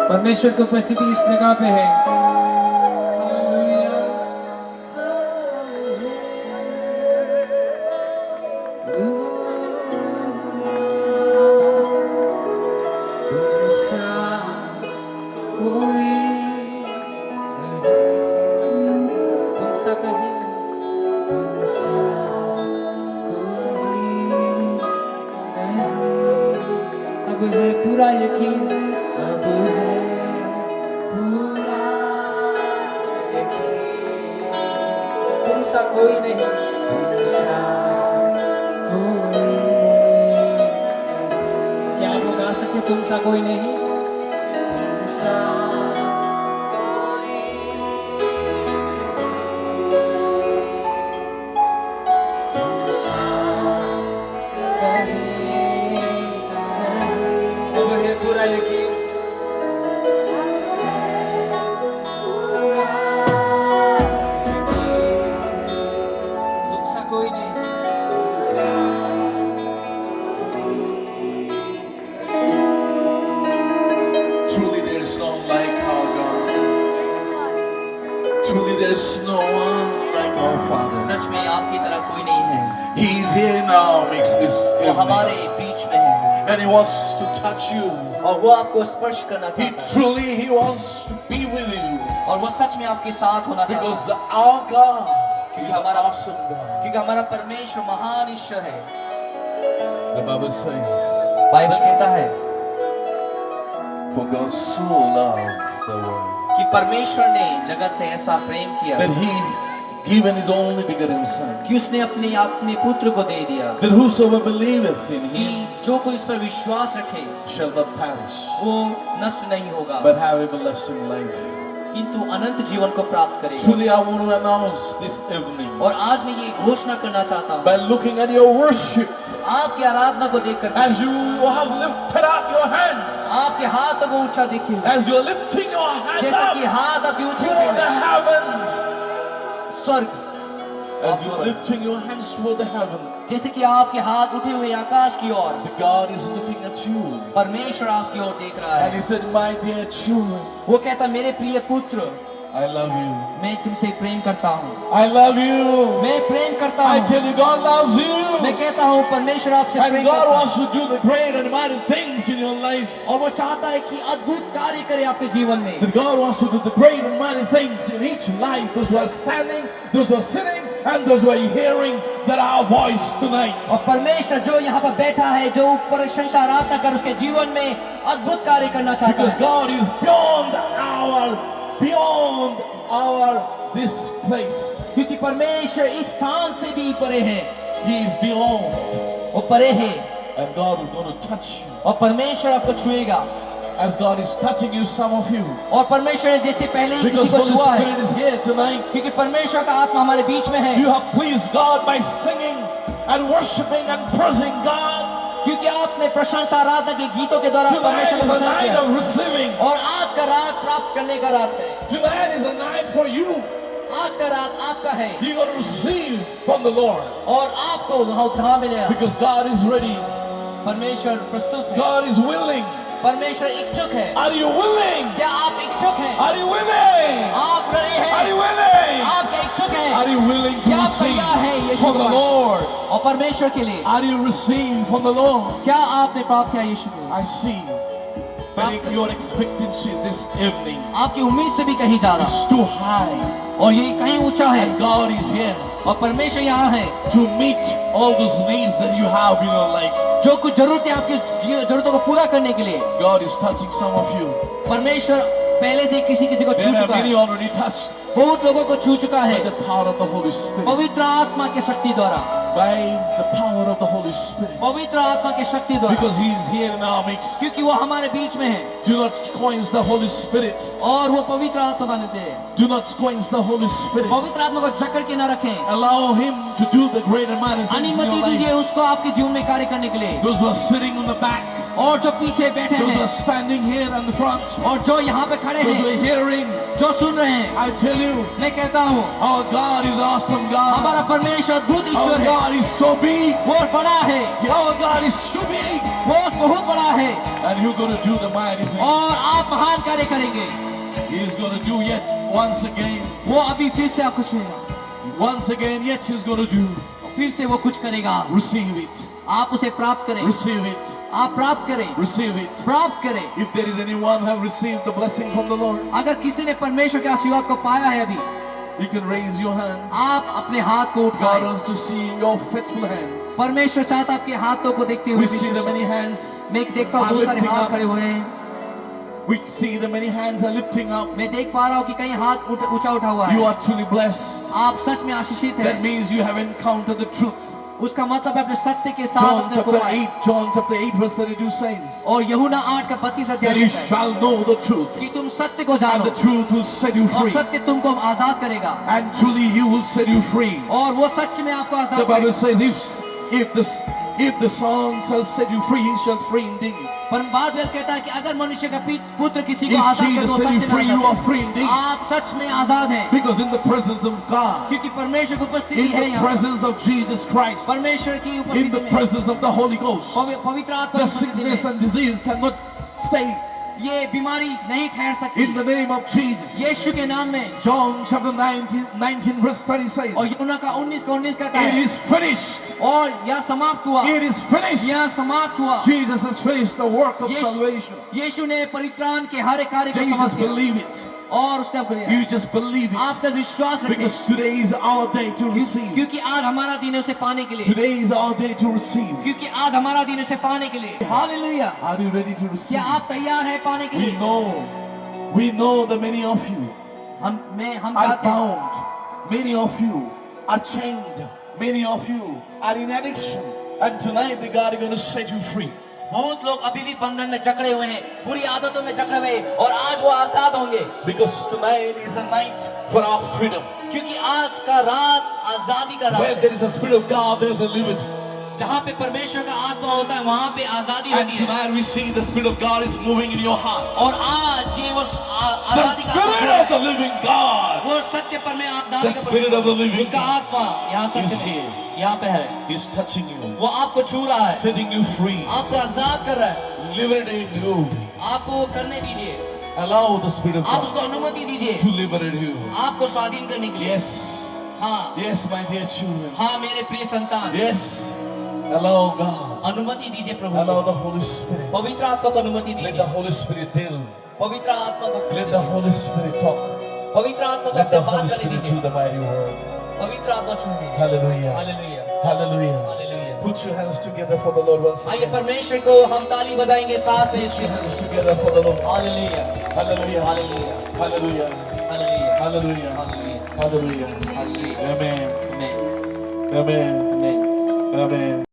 परमेश्वर की उपस्थिति इस जगह पे है। अब है पूरा यकीन, अब है पूरा यकीन, तुम सा कोई नहीं, तुम सा कोई नहीं। क्या आप लोग गा सकते तुम सा कोई नहीं? तुम सा पूरा यकीन, पूरा यकीन, तुम सा कोई नहीं, तुम सा Truly there is no like our God. Truly there is no one like our Father. सच में आपकी तरह कोई नहीं है। He is here now, makes this वो हमारे evening. बीच में है And He wants to touch you. और वो आपको स्पर्श करना He चाहता है truly He wants to be with you. और वो सच में आपके साथ होना चाहता Because है our God is क्योंकि an हमारा awesome God. क्योंकि हमारा परमेश्वर महान ईश्वर है। The Bible says, बाइबल कहता है for God so loved the world कि परमेश्वर ने जगत से ऐसा प्रेम किया that He given His only begotten Son, कि उसने अपने पुत्र को दे दिया that whosoever believeth in कि Him जो कोई इस पर विश्वास रखे shall not perish, वो नष्ट नहीं होगा but have everlasting life. किंतु अनंत जीवन को प्राप्त करेगा। Truly, I want to announce this evening और आज मैं ये घोषणा करना चाहता हूँ by looking at your worship आपकी आराधना को देखकर, as you have lifted up your hands, आपके हाथ को ऊंचा देखते हुए, as you're lifting your hands जैसे up कि हाथ आपके ऊंचे toward the हुए heavens, स्वर्ग, as you're lifting your hands toward the heavens, जैसे कि आपके हाथ उठे हुए आकाश की ओर, God is looking at you. परमेश्वर आपकी ओर देख रहा And है। He said, my dear children, वो कहता मेरे प्रिय पुत्र, I love you. मैं तुमसे प्रेम करता हूँ, I love you. मैं प्रेम करता I हूँ। tell you, God loves मैं you. कहता हूँ परमेश्वर आपसे And प्रेम God करता wants है to do the great and mighty things in your life. और वो चाहता है कि अद्भुत कार्य करे आपके जीवन में। That God wants to do the great and mighty things in each life. Those who are standing, those who are sitting, and those who are hearing that our voice tonight. और परमेश्वर जो यहाँ पर बैठा है, जो प्रशंसा आराधना कर उसके जीवन में अद्भुत कार्य करना चाहता Because है, God is beyond this place. क्योंकि परमेश्वर इस स्थान से भी परे है, He is beyond. वो परे है And God is going to touch you. और परमेश्वर आपको छुएगा। As God is touching you, some of you. और परमेश्वर ने जैसे पहले ही Because किसी को Holy छुआ है, Spirit is here tonight. क्योंकि परमेश्वर का आत्मा हमारे बीच में है, You have pleased God by singing and worshiping and praising God. क्योंकि आपने प्रशंसा आराधना के गीतों के द्वारा Tonight परमेश्वर is को a प्रसन्न night किया of receiving. और आज का रात प्राप्त करने का रात है। Tonight is a night for you. आज का रात आपका है You're going to receive from the Lord. और आपको वहाँ उद्धार मिलेगा। Because God is ready. परमेश्वर प्रस्तुत है, God is willing. परमेश्वर इच्छुक है। Are you willing? क्या आप इच्छुक हैं? Are you willing? आप रेडी Are हैं? you willing? आप क्या इच्छुक हैं? Are you willing to क्या आप तैयार हैं receive यीशु from the के Lord? और परमेश्वर के लिए? Are you receiving from the Lord? क्या आपने प्राप्त किया यीशु को? I see that your expectancy this evening आपकी उम्मीद से भी कहीं ज्यादा is too high. और ये कहीं ऊंचा है And God is here और परमेश्वर यहाँ है to meet all those needs that you have in your life. जो कुछ जरूरतें आपकी जरूरतों को पूरा करने के लिए। God is touching some of you. परमेश्वर पहले से किसी किसी को छू There are चुका many है, already touched बहुत लोगों को छू चुका by है the power of the Holy Spirit. पवित्र आत्मा की शक्ति द्वारा, By the power of the Holy Spirit. पवित्र आत्मा की शक्ति द्वारा, Because He is here in our midst. क्योंकि वो हमारे बीच में है। Do not quench the Holy Spirit. और वो पवित्र आत्मा बनते हैं, Do not quench the Holy Spirit. पवित्र आत्मा को जकड़ के न रखें, Allow Him to do the great and mighty things in अनुमति your दीजिए life. उसको आपके जीवन में कार्य करने के लिए। Those who are sitting on the back, और जो पीछे बैठे those who हैं are standing here in the front, और जो यहाँ पे खड़े those who हैं, are hearing, जो सुन रहे हैं, I tell you, मैं कहता हूँ our God is awesome God. हमारा परमेश्वर अद्भुत Our ईश्वर है, God is so big. वो बड़ा है, Our God is too big. वो बहुत बड़ा है And He's going to do the mighty thing. और आप महान कार्य करेंगे। He's going to do yet once again. वो अभी फिर से आप कुछ करेगा, Once again, yet He's going to do. फिर से वो कुछ करेगा। Receive it. आप उसे प्राप्त करें, Receive it. आप प्राप्त करें, Receive it. प्राप्त करें। If there is anyone who have received the blessing from the Lord, अगर किसी ने परमेश्वर के आशीर्वाद को पाया है अभी, you can raise your hand. आप अपने हाथ को God उठाएं। wants to see your faithful hands. परमेश्वर चाहता है आपके हाथों को देखते हुए। We see the many hands. मैं देखता हूँ बहुत सारे lifting हाथ up. खड़े हुए हैं। We see the many hands are lifting up. मैं देख पा रहा हूँ कि कहीं हाथ ऊंचा उठा हुआ You है। are truly blessed. आप सच में आशीषित That हैं। means you have encountered the truth. उसका मतलब है अपने सत्य के साथ John अपने को chapter पाएं। 8, John chapter 8 verse 32 says और यूहन्ना 8 का 32 अध्याय that you कहता है shall know the truth, कि तुम सत्य को and जानो the truth will set you और free, सत्य तुमको आजाद करेगा and truly He will set you free. और वो सच में आपको The आजाद Bible करेगा। says if the Son shall set you free, He shall free indeed. पर बाइबल कहता है कि अगर मनुष्य का पुत्र किसी को If आजाद करे Jesus तो set you सत्य में free, you Azad are free है। indeed. आप सच में आजाद हैं Because in the presence of God, क्योंकि परमेश्वर की उपस्थिति in है the यहाँ। presence of Jesus Christ, परमेश्वर की in उपस्थिति the में presence of the Holy Ghost, पवित्र आत्मा the की उपस्थिति sickness में and disease cannot stay. ये बीमारी नहीं ठहर सकती। In the name of Jesus. यीशु के नाम में। John chapter 19 verse 30 says, और यूहन्ना का 19 कहता it है is finished. और यह समाप्त हुआ, It is finished. यह समाप्त हुआ। Jesus has finished the work of salvation. यीशु ने परित्राण के हर एक कार्य को You समाप्त just किया believe it. और उसने अपने You just believe आप it. सब विश्वास रखें Because today is our day to receive. क्योंकि आज हमारा दिन है उसे पाने के लिए, Today is our day to receive. क्योंकि आज हमारा दिन है उसे पाने के लिए। Hallelujah. Are you ready to receive? क्या आप तैयार हैं पाने के लिए? We know that many of you हम are चाहते हैं bound. Many of you are chained. Many of you are in addiction. And tonight the God is going to set you free. बहुत लोग अभी भी बंधन में जकड़े हुए हैं, बुरी आदतों में जकड़े हुए हैं और आज वो आजाद होंगे Because tonight is a night for our freedom. क्योंकि आज का रात आजादी का रात Where है। there is a spirit of God, there is a liberty. जहाँ पे परमेश्वर का आत्मा होता है वहाँ पे आजादी And होती है। tonight we see the spirit of God is moving in your heart. और आज ये वो The आजादी का spirit आत्मा of the living God, वो सत्य पर मैं the आजादी का spirit of the living उसका God आत्मा यहाँ is सत्य में here. यहाँ पे है, is touching you, वो आपको छू रहा है, setting you free, आपको आजाद कर रहा है, liberating you. आपको वो करने दीजिए, Allow the spirit of आप उसको God अनुमति दीजिए, to liberate you. आपको स्वाधीन करने के लिए। Yes, हाँ yes, my dear children. हाँ मेरे प्रिय संतान, Yes, allow God, अनुमति दीजिए प्रभु allow को। the Holy Spirit. पवित्र आत्मा को अनुमति Let the दीजिए, Holy Spirit deal. पवित्र आत्मा को, Let the Holy Spirit talk. पवित्र आत्मा को Let आपसे the बात Holy करने Spirit दीजिए, do the mighty work. पवित्र आत्मा छूने। Hallelujah. Hallelujah, Hallelujah. Hallelujah. Put your hands together for the Lord once आइए again. परमेश्वर को हम ताली बजाएंगे साथ में। Put your hands together for the Lord. Hallelujah, Hallelujah. Hallelujah, Hallelujah. Hallelujah, Hallelujah. Hallelujah, Hallelujah. Hallelujah. Amen. आमीन, Amen. आमीन। Amen.